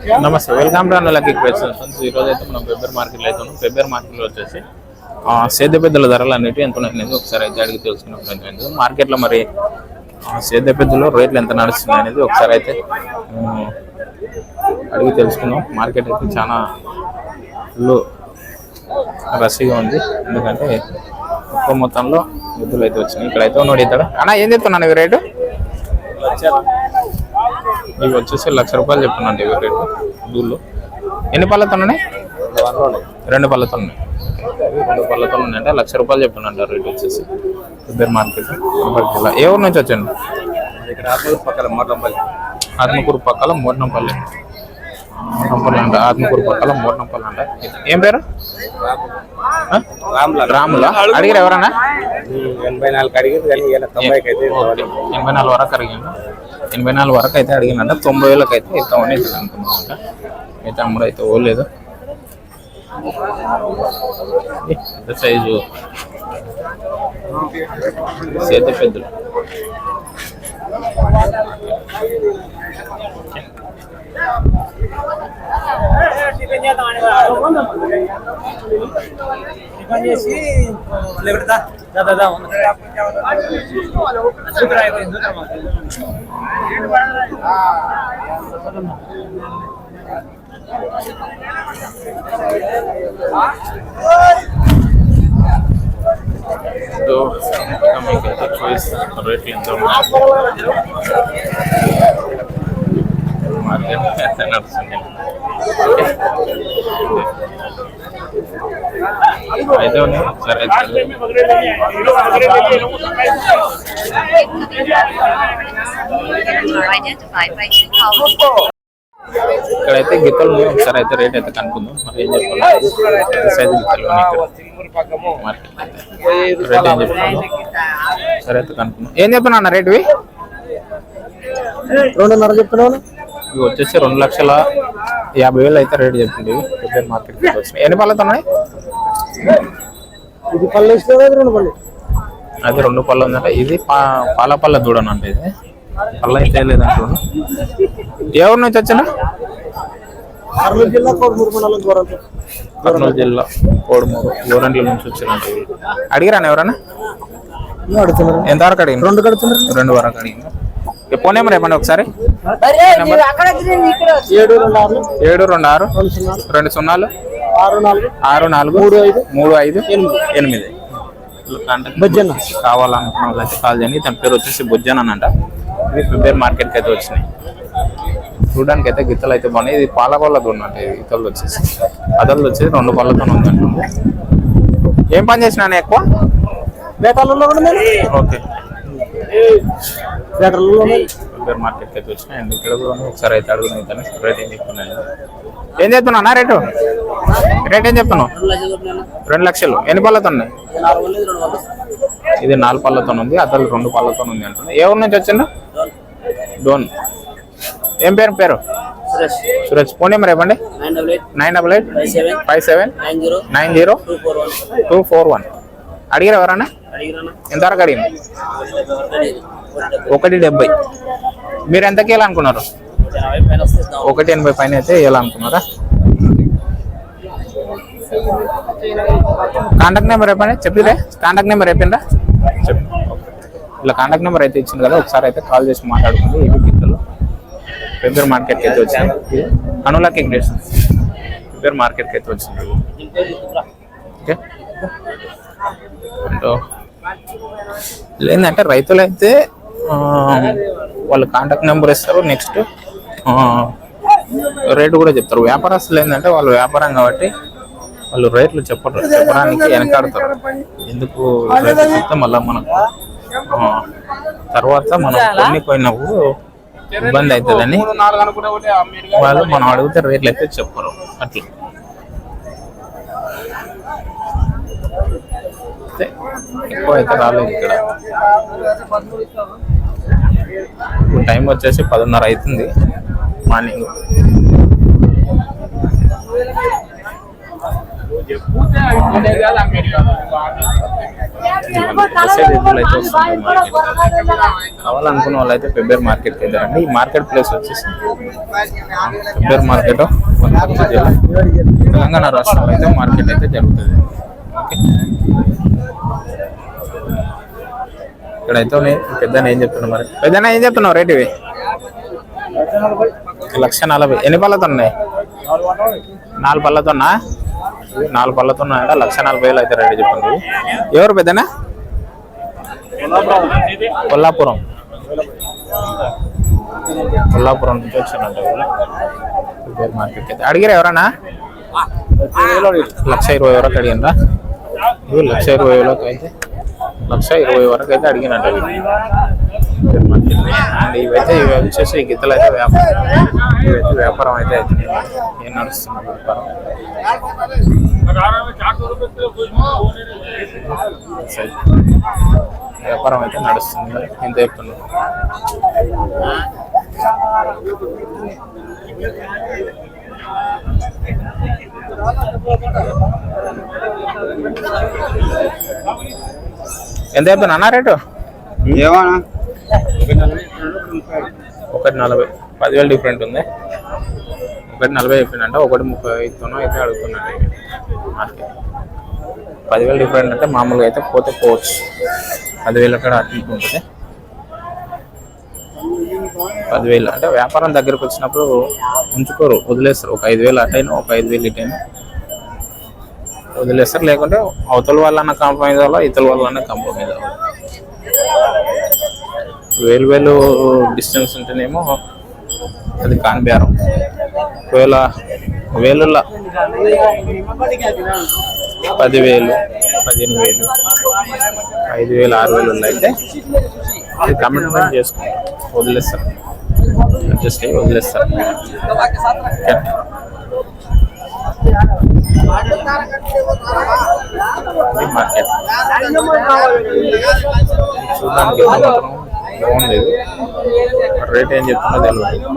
నమస్తే, welcome to అన్నలకి questions. ఈ రోజు అయితే మనం పెబ్బేర్ మార్కెట్లో అయితే ఉన్నాం. పెబ్బేర్ మార్కెట్లో వచ్చేసి సేద్య పెద్దల ధరలు అనేవి ఎంత ఉన్నాయి ఒకసారి అయితే అడిగి తెలుసుకునే ప్రయత్నం. మార్కెట్లో మరి సేద్య పెద్దలు రేట్లు ఎంత నడుస్తున్నాయి అనేది ఒకసారి అయితే అడిగి తెలుసుకుందాం. మార్కెట్ అయితే చాలా ఫుల్ రష్గా ఉంది, ఎందుకంటే ఎక్కువ మొత్తంలో ఎద్దులు అయితే వచ్చినాయి. ఇక్కడైతే ఉన్నాడు ఇతడు. అన్న ఏం చెప్తున్నాను ఇవి రేటు? ఇవి వచ్చేసి ₹1,00,000 చెప్తున్నాను ఇవి రేటు. దూళ్ళు ఎన్ని పళ్ళతో ఉన్నాయి? 2 పళ్ళతో ఉన్నాయి. 2 పళ్ళతో ఉన్నాయంటే ₹1,00,000 చెప్తున్నాంట రేటు వచ్చేసి. పెబ్బేర్ మార్కెట్ జిల్లా. ఏ ఊరు నుంచి వచ్చాను? ఆత్మకూరు పక్కల మోర్నంపల్లి అంట. ఆత్మకూరు పక్కల మోర్నంపల్లి అంట. ఏం పేరు? రాములా. అడిగారు ఎవరన్నా? 84 అడిగింది కానీ 84 వరకు అడిగింది. 84 వరకు అయితే అడిగినంట. 90,000 అయితే ఇస్తామని అనుకున్నామంట. అయితే అమ్ముడు అయితే ఓలేదు. పెద్ద సైజు సేద్య పెద్దలు. మీకైతే చూపిస్తాను రేట్లు ఎంత ఉన్నాయి. మార్కెట్ ఎంత నడుస్తుంది అయితే ఉన్నాయి. సరే ఇక్కడైతే గిత్తలు ఉన్నాయి. ఒకసారి అయితే రేట్ అయితే కనుక్కుందాం. మరి ఏం చెప్పాలి సైజు గిత్తలు మార్కెట్ రేట్ ఏం చెప్తున్నాను. సరే అయితే కనుక్కుందాం. ఏం చెప్తున్నా అన్న రేటువి? 2.5 చెప్తున్నాను. ఇవి వచ్చేసి 2,50,000 అయితే రేట్ చెప్తుంది. పెబ్బేర్ మార్కెట్ వచ్చినాయి. ఎన్ని పళ్ళతో ఉన్నాయి? ఇది పళ్ళు ఇస్తుంది, 2 పళ్ళు. అయితే 2 పళ్ళు ఉందంటే ఇది పాల పళ్ళ దూడనంట. ఇది పళ్ళ అయితే లేదంటున్నా. ఏ ఊరు నుంచి వచ్చినా? కర్నూలు జిల్లా కోడుమూరు గోరంట్ల నుంచి వచ్చినట్టు. అడిగిరాను ఎవరన్నా? అడుగుతున్నారు. ఎంతవరకు అడిగింది? 2 కడుతున్నారు. 2 వరకు అడిగింది. ఫోన్ నెంబర్ చెప్పండి ఒకసారి. 72620643538. కావాలనుకున్న వాళ్ళైతే కాల్ చేయండి. తన పేరు వచ్చేసి బొజ్జన్ అని అంట. ఇది పెబ్బేర్ మార్కెట్కి అయితే వచ్చినాయి. చూడడానికి అయితే గిత్తలు అయితే బాగున్నాయి. ఇది పాల పళ్ళతో ఉన్నట్టు. గిత్తలు వచ్చేసి అదలు వచ్చేసి 2 పళ్ళతో ఉందంటుంది. ఏం పని చేసినా ఎక్కువ? బేటాలలో ఓకే. బేటాలలో పెబ్బేర్ మార్కెట్కి అయితే వచ్చినాయి. అండ్ ఇక్కడ కూడా ఒకసారి అయితే అడుగుతాను. రేట్ ఏం చెప్తున్నాను. ఏం చెప్తున్నా రేటు? రేట్ ఏం చెప్తున్నావు? 2 లక్షలు. ఎన్ని పళ్ళతో ఉన్నాయి? ఇది 4 పళ్ళతో ఉంది. అతలు 2 పళ్ళతో ఉంది అంటుంది. ఏ ఊరు నుంచి వచ్చిండు? డోన్. ఏం పేరు? సురేష్. ఫోన్ నెంబర్ ఇవ్వండి. 9887909241. అడిగారు ఎవరన్నా? ఎంతవరకు అడిగింది? 170. మీరు ఎంతకి వేయాలనుకున్నారు? 180 పైన అయితే వేయాలనుకున్నారా? కాంటాక్ట్ నెంబర్ చెప్పండి. చెప్పిరే కాంటాక్ట్ నెంబర్ చెప్పిందా? చెప్పు. ఇలా కాంటాక్ట్ నెంబర్ అయితే ఇచ్చింది కదా, ఒకసారి అయితే కాల్ చేసి మాట్లాడుకుంది. ఇవి గిత్తలు పెబ్బేర్ మార్కెట్కి అయితే వచ్చింది. అనులకి పెబ్బేర్ మార్కెట్కి అయితే వచ్చింది. ఓకే. ఏంటంటే రైతులు అయితే వాళ్ళు కాంటాక్ట్ నెంబర్ ఇస్తారు. నెక్స్ట్ రేటు కూడా చెప్తారు. వ్యాపారస్తులు ఏంటంటే వాళ్ళు వ్యాపారం కాబట్టి వాళ్ళు రేట్లు చెప్పడానికి వెనకాడతారు. ఎందుకు రేట్లు చెప్తే మళ్ళీ మనకు తర్వాత మనం పోయినప్పుడు ఇబ్బంది అవుతుందని వాళ్ళు మనం అడిగితే రేట్లు అయితే చెప్పరు. అట్లా ఎక్కువ అయితే రాలేదు ఇక్కడ. ఇప్పుడు టైం వచ్చేసి 10:30 అవుతుంది మార్నింగ్. మెసేజ్ ఎద్దులు అయితే వస్తుంది మార్కెట్. కావాలనుకున్న వాళ్ళు అయితే ఫిబ్రవరి మార్కెట్కి వెళ్తారండి. ఈ మార్కెట్ ప్లేస్ వచ్చేసి ఫిబ్రవరి మార్కెట్ వనపర్తి జిల్లా తెలంగాణ రాష్ట్రంలో అయితే మార్కెట్ అయితే జరుగుతుంది. ఓకే, ఇక్కడైతే పెద్దన ఏం చెప్తున్నావు మరి? పెద్దన ఏం చెప్తున్నావు రేట్? ఇవి 1,40,000. ఎన్ని పళ్ళతో ఉన్నాయి? 4 పళ్ళతోన్నా? 4 పళ్ళతో ఉన్నాయంట. 1,40,000 అయితే రేట్ చెప్తుంది. ఎవరు పెద్దనా? కొల్లాపురం నుంచి వచ్చినట్టు మార్కెట్ అయితే అడిగారు ఎవరన్నా? 1,20,000 వరకు అడిగిందా? 1,20,000 అయితే 1,20,000 వరకు అయితే అడిగినట్టు. అండ్ ఇవి వచ్చేసి గిత్తలు అయితే వ్యాపారం అయితే అవుతుంది. ఏం నడుస్తుంది వ్యాపారం అయితే నడుస్తుంది. ఎంత చెప్తున్నాను? ఎంత చెప్తున్నా అన్న రేటు? 1,40,000. 10,000 డిఫరెంట్ ఉంది. 1,40,000 చెప్పిందంట. 1,35,000 అయితే అడుగుతున్నాడు మార్కెట్. 10,000 డిఫరెంట్ అంటే మామూలుగా అయితే పోతే పోవచ్చు. 10,000 అక్కడ అట్లా ఉంటుంది. 10,000 అంటే వ్యాపారం దగ్గరకు వచ్చినప్పుడు ఉంచుకోరు, వదిలేస్తారు. ఒక 5,000 అటైనా, ఒక 5,000 ఇటైనా వదిలేస్తారు. లేకుంటే అవతల వాళ్ళన్న కాంప్రమైజ్ అవ్వాలి, ఇతల వాళ్ళన్న కాంప్రమైజ్ అవ్వాలి. 1,000 డిస్టెన్స్ ఉంటేనేమో అది కాని బేరం. ఒకవేళ 1,000 10,000, 15,000, 5,000, 6,000 అయితే అది కమిట్మెంట్ చేసుకుని వదిలేస్తారు. అడ్జస్ట్ అయ్యి వదిలేస్తారు. మార్కెట్ చూడడానికి మాత్రం బాగుంది. రేట్ ఏం చెప్తున్నా తెలియదు.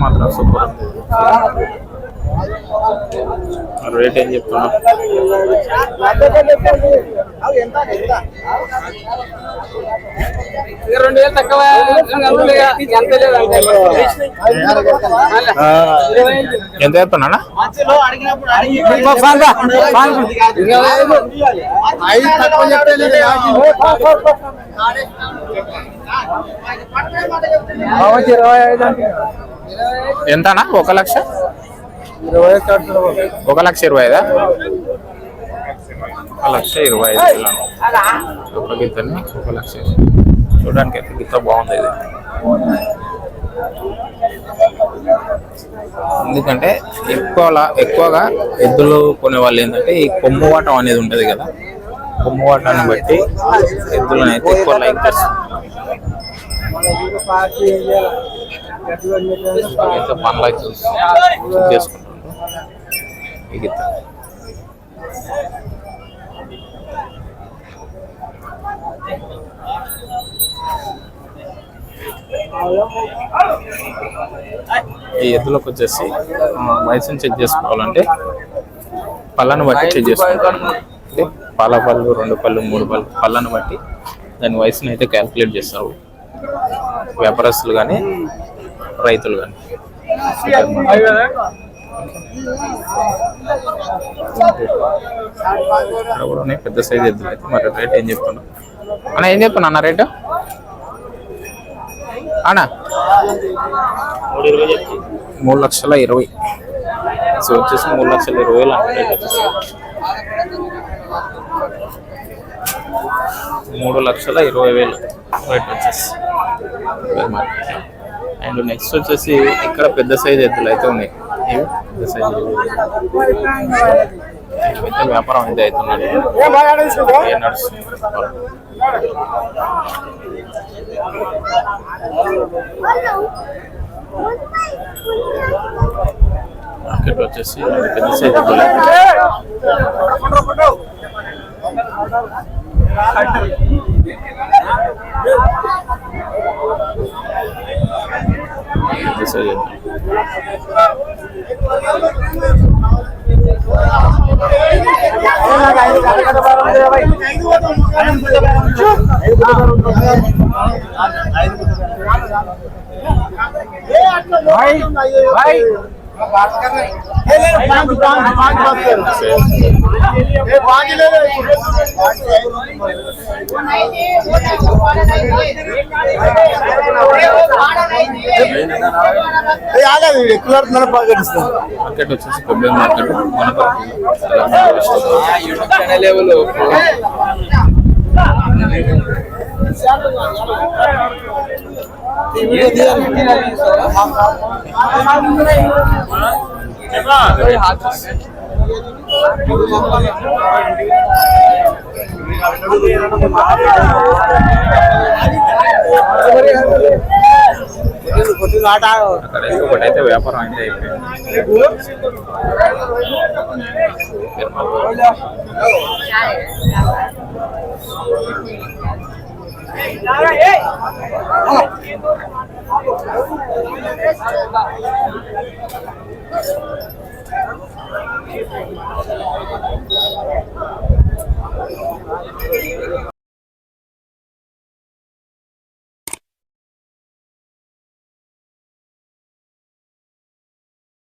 మాత్రం సూపర్ ఉంది. రేట్ ఏం చెప్తున్నా? ఎంత చెప్తున్నా? ఎంతనా? 1,20,000. 1,20,000. 1,20,000 ఒక గిత్తని 1,20,000. చూడడానికి అయితే గిత్త బాగుంది ఇది. ఎందుకంటే ఎక్కువగా ఎద్దులు కొనే వాళ్ళు ఏంటంటే ఈ కొమ్ము వాటం అనేది ఉంటుంది కదా, కొమ్ము వాటాన్ని బట్టి ఎద్దులను అయితే ఎక్కువ లైక్ చేస్తారు. అయితే పనులు చేసుకుంటారు ఈ గిత్త. ఈ ఎద్దులకు వచ్చేసి వయసుని చెక్ చేసుకోవాలంటే పళ్ళను బట్టి చెక్ చేసుకోవాలి. అంటే పాల పళ్ళు, 2 పళ్ళు, 3 పళ్ళు పళ్ళను బట్టి దాని వయసుని అయితే క్యాల్కులేట్ చేస్తారు వ్యాపారస్తులు కానీ రైతులు కానీ. ఇక్కడ కూడా ఉన్నాయి పెద్ద సైజ్ ఎద్దులు అయితే. మరి రేట్ ఏం చెప్తున్నా అన్న? ఏం చెప్తున్నా అన్న రేటు అన్నా? 3,20,000. సో వచ్చేసి 3,20,000 అంటే రేట్ వచ్చేసి 3,20,000 రేట్ వచ్చేసి. అండ్ నెక్స్ట్ వచ్చేసి ఇక్కడ పెద్ద సైజ్ ఎద్దులు అయితే ఉన్నాయి. ఇవి పెద్ద సైజ్ అయితే వ్యాపారం అయితే అవుతున్నాడు. నడుస్తుంది మార్కెట్ వచ్చేసి పెద్ద సైజ్ ఎద్దులు. మార్కెట్ వచ్చేసి కొబ్బరి మార్కెట్ అక్కడ ఒకటైతే వ్యాపారం అయితే అయిపోయింది.